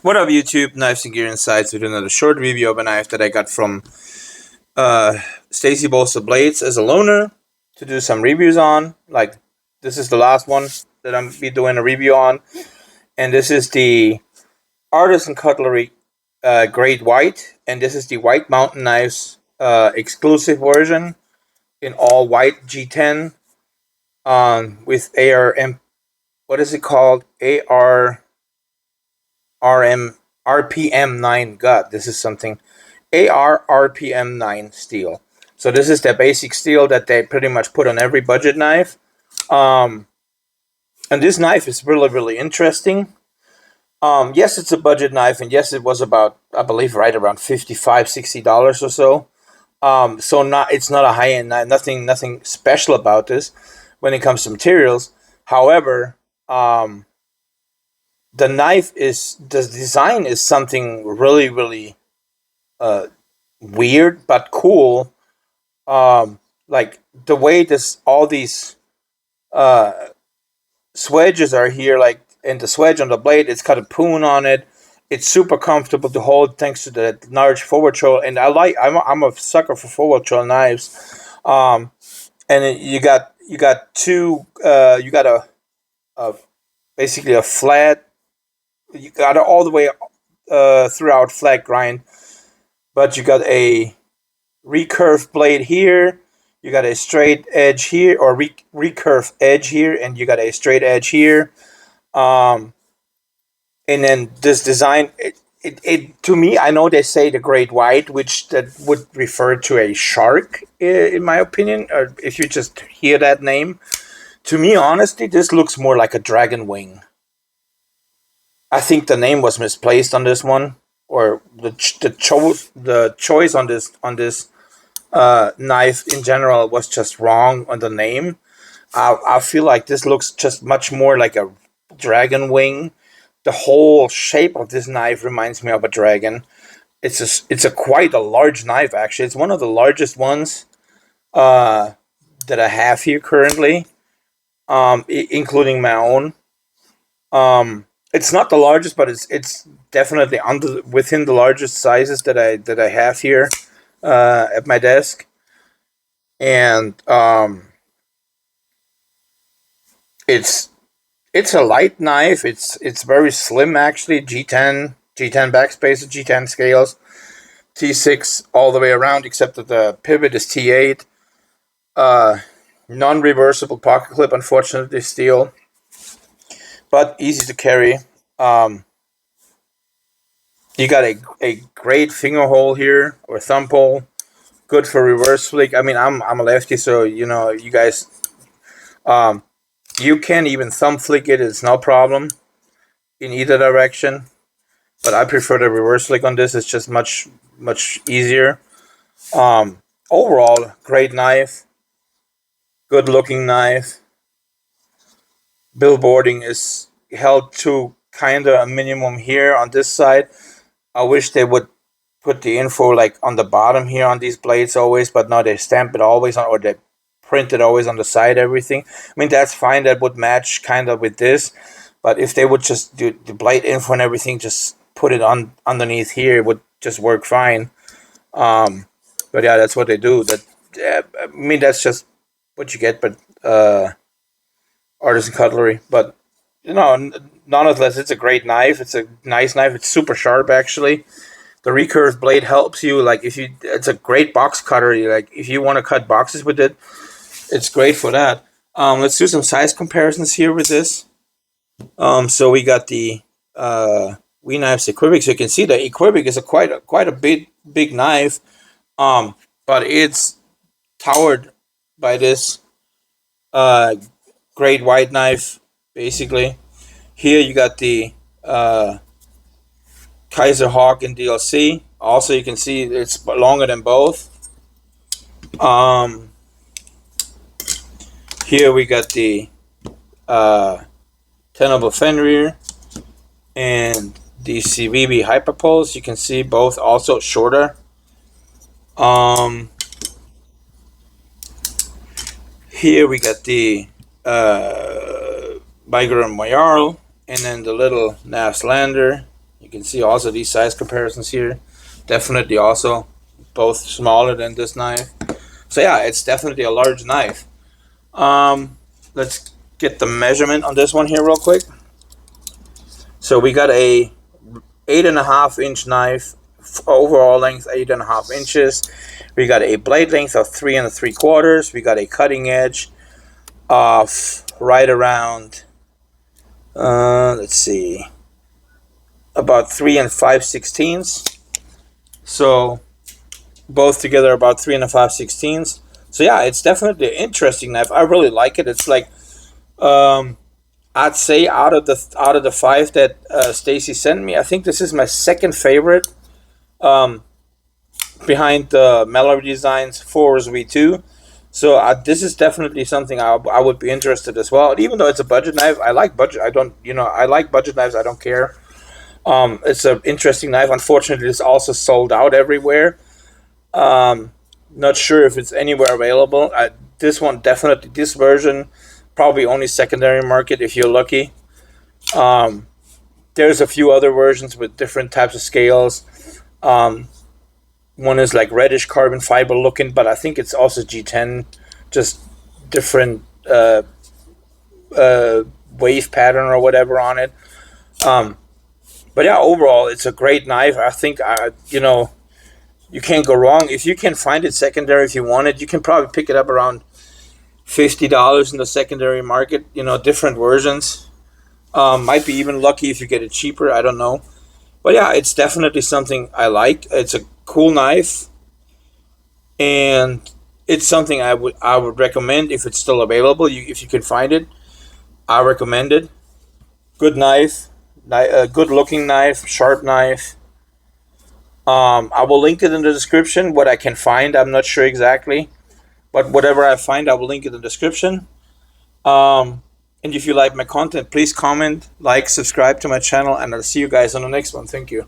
What up, YouTube? Knives and Gear Insights with another short review of a knife that I got from Stacy Bolster Blades as a loaner to do some reviews on. Like, this is the last one that I'm be doing a review on, and this is the Artisan Cutlery Great White, and this is the White Mountain Knives exclusive version in all white G10 with ARM. What is it called? RM RPM 9. God, this is something. RPM 9 steel. So this is the basic steel that they pretty much put on every budget knife. Um, and this knife is really, really interesting. Yes, it's a budget knife, and yes, it was about, I believe, right around $55-$60 or so. So it's not a high end knife. Nothing special about this when it comes to materials. However, the design is something really, really uh, weird but cool. Like the way all these uh, swedges are here, like, and the swedge on the blade, it's got a poon on it. It's super comfortable to hold thanks to the large forward choil, and I'm a sucker for forward choil knives. And you got two you got a basically a flat, you got it all the way throughout flat grind, but you got a recurve blade here, you got a straight edge here, or recurve edge here, and you got a straight edge here. Um, and then this design, it to me, I know they say the Great White, which that would refer to a shark, in my opinion, or if you just hear that name. To me, honestly, this looks more like a dragon wing. I think the name was misplaced on this one, or the choice on this knife in general was just wrong on the name. I feel like this looks just much more like a dragon wing. The whole shape of this knife reminds me of a dragon. It's a quite a large knife, actually. It's one of the largest ones uh, that I have here currently, including my own. It's not the largest, but it's definitely within the largest sizes that I have here at my desk. And it's it's a light knife. It's very slim, actually. G10 backspacer, G10 scales, T6 all the way around, except that the pivot is T8. Uh, Non-reversible pocket clip, unfortunately, steel, but easy to carry. Um, you got a great finger hole here, or thumb hole, good for reverse flick. I mean, I'm a lefty, so you guys, um, you can even thumb flick it. It's no problem in either direction. But I prefer the reverse flick on this. It's just much easier. Overall, great knife, good looking knife. Billboarding is held to kind of a minimum here on this side. I wish they would put the info like on the bottom here on these blades always, but no, they stamp it always on, or they print it always on the side, everything. I mean, that's fine. That would match kind of with this. But if they would just do the blade info and everything, just put it on underneath here, it would just work fine. Um, but yeah, that's what they do. I mean, that's just what you get. But Artisan Cutlery. But nonetheless, it's a great knife. It's a nice knife. It's super sharp, actually. The recurve blade helps you. Like, it's a great box cutter. Like, if you want to cut boxes with it, it's great for that. Let's do some size comparisons here with this. So we got the We Knives Equibic. So you can see the Equibic is quite a big knife. But it's towered by this uh, Great White knife, basically. Here you got the Kaiser Hawk in DLC. Also, you can see it's longer than both. Um, Here we got the Tenable Fenrir and the CVB Hyperpulse. You can see both also shorter. Here we got the Bygrim Royale, and then the little Nas Lander. You can see also these size comparisons here. Definitely also both smaller than this knife. So yeah, it's definitely a large knife. Let's get the measurement on this one here real quick. So we got a 8.5 inch knife, overall length 8.5 inches. We got a blade length of 3 3/4. We got a cutting edge of right around, let's see, about 3 5/16. So both together about 3 5/16. So yeah, it's definitely an interesting knife. I really like it. It's like, I'd say out of the five that Stacy sent me, I think this is my second favorite, behind the Mallory Designs Force V2. So this is definitely something I would be interested as well. And even though it's a budget knife, I like budget. I like budget knives. I don't care. It's an interesting knife. Unfortunately, it's also sold out everywhere. Not sure if it's anywhere available. This one definitely, this version, probably only secondary market if you're lucky. There's a few other versions with different types of scales. One is like reddish carbon fiber looking, but I think it's also G10, just different wave pattern or whatever on it. But yeah, overall, it's a great knife. I think you can't go wrong if you can find it secondary. If you want it, you can probably pick it up around $50 in the secondary market. Different versions. Might be even lucky if you get it cheaper. I don't know. But yeah, it's definitely something I like. It's a cool knife, and it's something I would recommend if it's still available. If you can find it, I recommend it. Good knife, good looking knife, sharp knife. I will link it in the description. What I can find, I'm not sure exactly, but whatever I find, I will link it in the description. And if you like my content, please comment, like, subscribe to my channel, and I'll see you guys on the next one. Thank you.